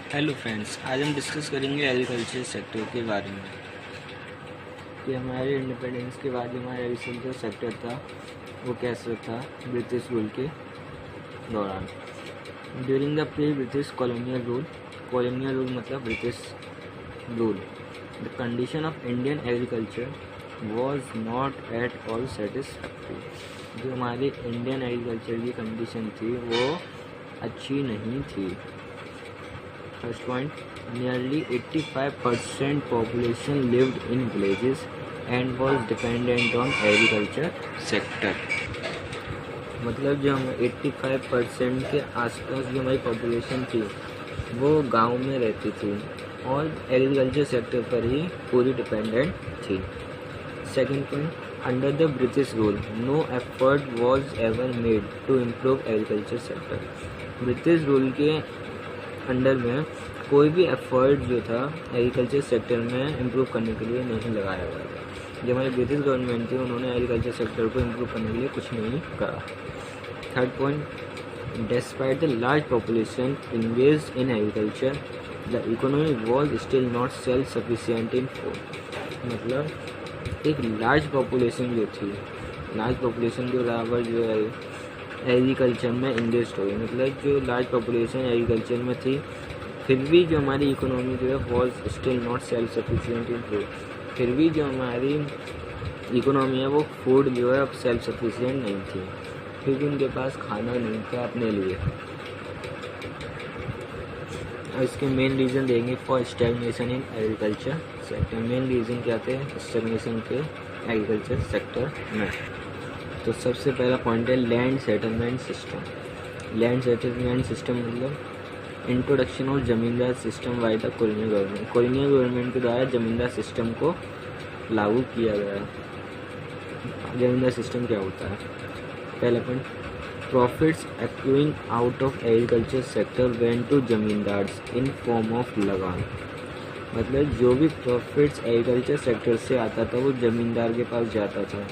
Hello friends, आज हम discuss करेंगे एग्रीकल्चर सेक्टर के बारे में कि हमारे इंडिपेंडेंस के बाद जो हमारा एग्रीकल्चर सेक्टर था वो कैसा था ब्रिटिश रूल के दौरान। During the pre British colonial rule मतलब British rule, the condition of Indian agriculture was not at all satisfactory. जो हमारी इंडियन एग्रीकल्चर की कंडीशन थी वो अच्छी नहीं थी। First point, nearly 85% population lived in villages and was dependent on agriculture sector। मतलब जो हम 85% के आसपास जो हमारी पॉपुलेशन थी वो गांव में रहती थी और एग्रीकल्चर सेक्टर पर ही पूरी डिपेंडेंट थी। Second point, under the British rule no effort was ever made to improve agriculture sector. British rule के अंडर में कोई भी एफर्ट जो था एग्रीकल्चर सेक्टर में इम्प्रूव करने के लिए नहीं लगाया गया था। जो हमारी ब्रिटिश गवर्नमेंट थी उन्होंने एग्रीकल्चर सेक्टर को इम्प्रूव करने के लिए कुछ नहीं करा। Third point, despite the large population engaged in agriculture the economy was still not self sufficient in food. मतलब एक लार्ज पॉपुलेशन जो थी, लार्ज पॉपुलेशन के बराबर जो है एग्रीकल्चर में इंगेज हो गई। मतलब जो लार्ज पॉपुलेशन एग्रीकल्चर में थी फिर भी जो हमारी इकोनॉमी जो है was still not self sufficient in food. फिर भी जो हमारी इकोनॉमी है वो फूड जो है अब सेल्फ सफिशिएंट नहीं थी क्योंकि उनके पास खाना नहीं था अपने लिए। और इसके मेन रीज़न देंगे for stagnation in agriculture sector. Main reason क्या थे स्टैग्नेशन के एग्रीकल्चर सेक्टर में? तो सबसे पहला पॉइंट है land settlement system. Land settlement system मतलब इंट्रोडक्शन ऑफ जमींदार system by the colonial government. Colonial government के द्वारा जमींदार सिस्टम को लागू किया गया। जमींदार सिस्टम क्या होता है? पहला point, profits accruing out of agriculture sector went to zamindars in form of lagaan. मतलब जो भी प्रॉफिट्स एग्रीकल्चर सेक्टर से आता था वो जमींदार के पास जाता था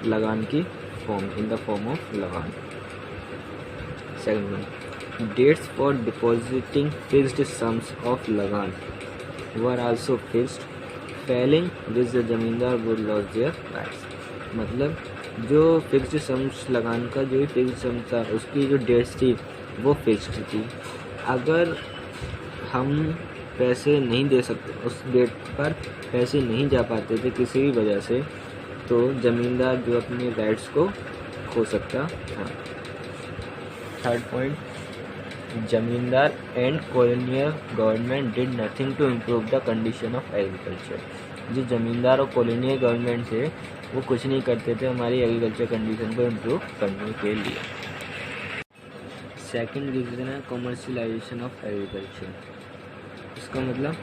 लगान की form, in the form of लगान। Second point, dates for depositing fixed sums of lagan were also fixed, failing which the zamindar would lose their rights। मतलब जो फिक्स्ड सम्स लगान का जो फिक्स्ड सम था उसकी जो डेट्स थी वो फिक्स्ड थी। अगर हम पैसे नहीं दे सकते, उस डेट पर पैसे नहीं जा पाते थे किसी भी वजह से, तो ज़मींदार जो अपने राइट्स को खो सकता था। Third point, zamindar and colonial government did nothing to improve the condition of agriculture. जो जमींदार और कॉलोनियल गवर्नमेंट थे वो कुछ नहीं करते थे हमारी एग्रीकल्चर कंडीशन को इम्प्रूव करने के लिए। सेकंड रीजन है कमर्शियलाइजेशन ऑफ एग्रीकल्चर। इसका मतलब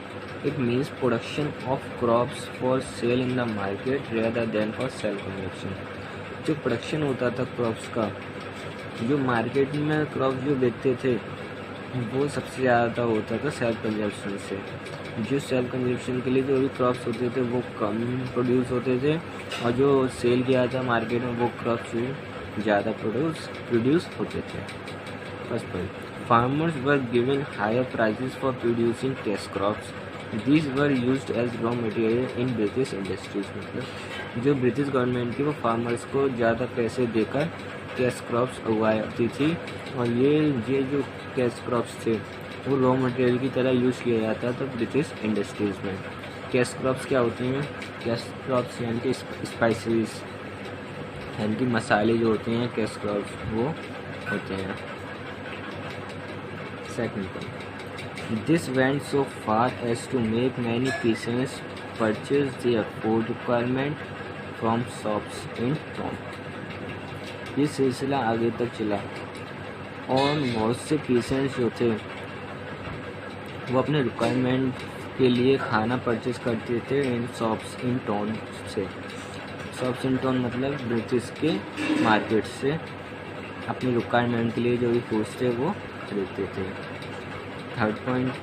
it means production of crops for sale in the market rather than for self consumption. जो प्रोडक्शन होता था क्रॉप्स का, जो मार्केट में क्रॉप्स जो बेचते थे वो सबसे ज़्यादा होता था सेल्फ कंजप्शन से। जो सेल्फ कंजप्शन के लिए जो भी क्रॉप्स होते थे वो कम प्रोड्यूस होते थे और जो सेल किया था मार्केट में वो क्रॉप्स ज़्यादा प्रोड्यूस होते थे। First point, farmers were given higher prices for producing cash crops. These were used as raw material in British industries. मतलब जो ब्रिटिश गवर्नमेंट थी वो फार्मर्स को ज़्यादा पैसे देकर कैश क्रॉप्स उगाती थी और ये जो कैश क्रॉप्स थे वो रॉ मटेरियल की तरह यूज़ किया जाता था ब्रिटिश इंडस्ट्रीज़ में। कैश क्रॉप्स क्या होती हैं? कैश क्रॉप्स यानी कि स्पाइसेस यानी कि मसाले जो होते हैं कैश क्रॉप्स वो होते हैं। Second point, this went so far as to make many peasants purchase their food requirement from shops in town. ये सिलसिला आगे तक चला और बहुत से पेशेंट्स जो थे वो अपने रिक्वायरमेंट के लिए खाना परचेज करते थे इन शॉप्स इन टाउन से। शॉप्स इन टाउन मतलब ब्रिटिश के मार्केट से अपनी रिक्वायरमेंट के लिए जो भी फूड्स थे वो खरीदते थे। Third point,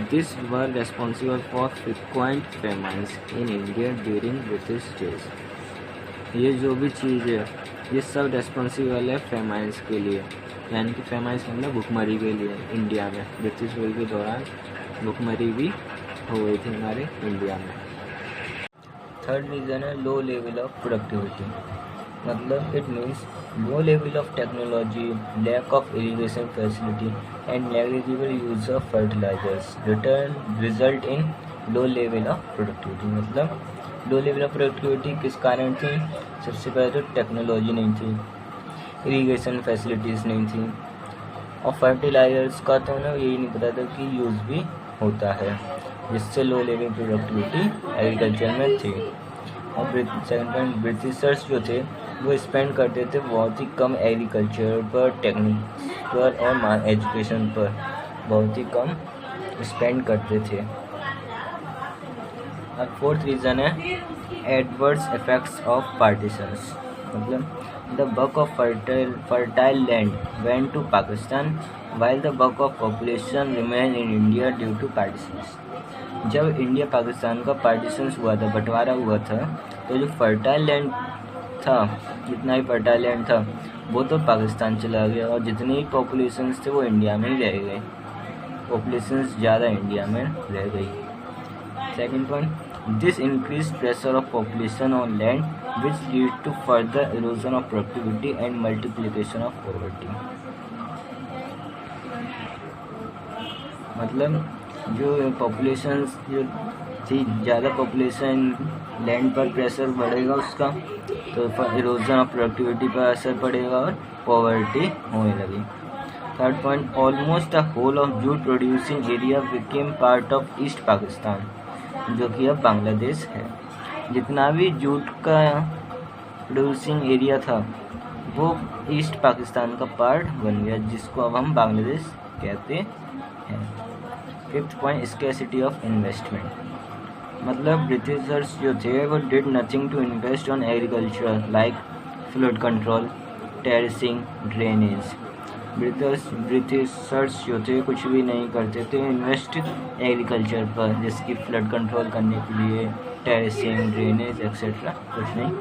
this were responsible for frequent famines in India during British days. ये जो भी चीज़ है ये सब रेस्पॉन्सिबल है फेमाइन्स के लिए। यानी कि फेमस मतलब भुखमरी के लिए इंडिया में। ब्रिटिश रूल के दौरान भुखमरी भी हो गई थी हमारे इंडिया में। थर्ड रीज़न है लो लेवल ऑफ प्रोडक्टिविटी, मतलब it means low level of technology, lack of irrigation facility and negligible use of fertilisers result in low level of productivity. मतलब लो लेवल ऑफ प्रोडक्टिविटी किस कारण थी? सबसे पहले तो technology नहीं थी, इरिगेशन फैसिलिटीज़ नहीं थी, और फर्टिलाइजर्स का तो ना यही नहीं पता था कि यूज़ भी होता है, जिससे लो लेवल प्रोडक्टिविटी एग्रीकल्चर में थी। और सेकंड पॉइंट, ब्रिटिशर्स जो थे वो स्पेंड करते थे बहुत ही कम एग्रीकल्चर पर, टेक्निक्स पर और एजुकेशन पर बहुत ही कम स्पेंड करते थे। और फोर्थ रीज़न है एडवर्स इफेक्ट्स ऑफ पार्टीशंस, मतलब the bulk of fertile land went to Pakistan while the bulk of population remain in India due to partitions. जब इंडिया पाकिस्तान का पार्टीशंस हुआ था, बंटवारा हुआ था, तो जो फर्टाइल लैंड था, जितना भी फर्टाइल लैंड था वो तो पाकिस्तान चला गया, और जितने ही पॉपुलेशंस थे वो इंडिया में ही रह गए, पॉपुलेशंस ज़्यादा इंडिया में रह गई। Second point, this increase pressure of population on land which lead to further erosion of productivity and multiplication of poverty. मतलब जो पॉपुलेशन जो थी, ज़्यादा पॉपुलेशन, लैंड पर प्रेशर बढ़ेगा उसका, तो इरोजन ऑफ प्रोडक्टिविटी पर असर पड़ेगा और पॉवर्टी होने लगी। Third point, almost the whole of jute producing area became part of East Pakistan, जो कि अब बांग्लादेश है। जितना भी जूट का प्रोड्यूसिंग एरिया था वो ईस्ट पाकिस्तान का पार्ट बन गया, जिसको अब हम बांग्लादेश कहते हैं। Fifth point, scarcity of investment, मतलब ब्रिटिशर्स जो थे वो did nothing to invest on agriculture like flood control, terracing, drainage. Britishers जो थे कुछ भी नहीं करते थे इन्वेस्ट एग्रीकल्चर पर, जिसकी फ्लड कंट्रोल करने के लिए, टेरेसिंग, ड्रेनेज एक्सेट्रा, कुछ नहीं।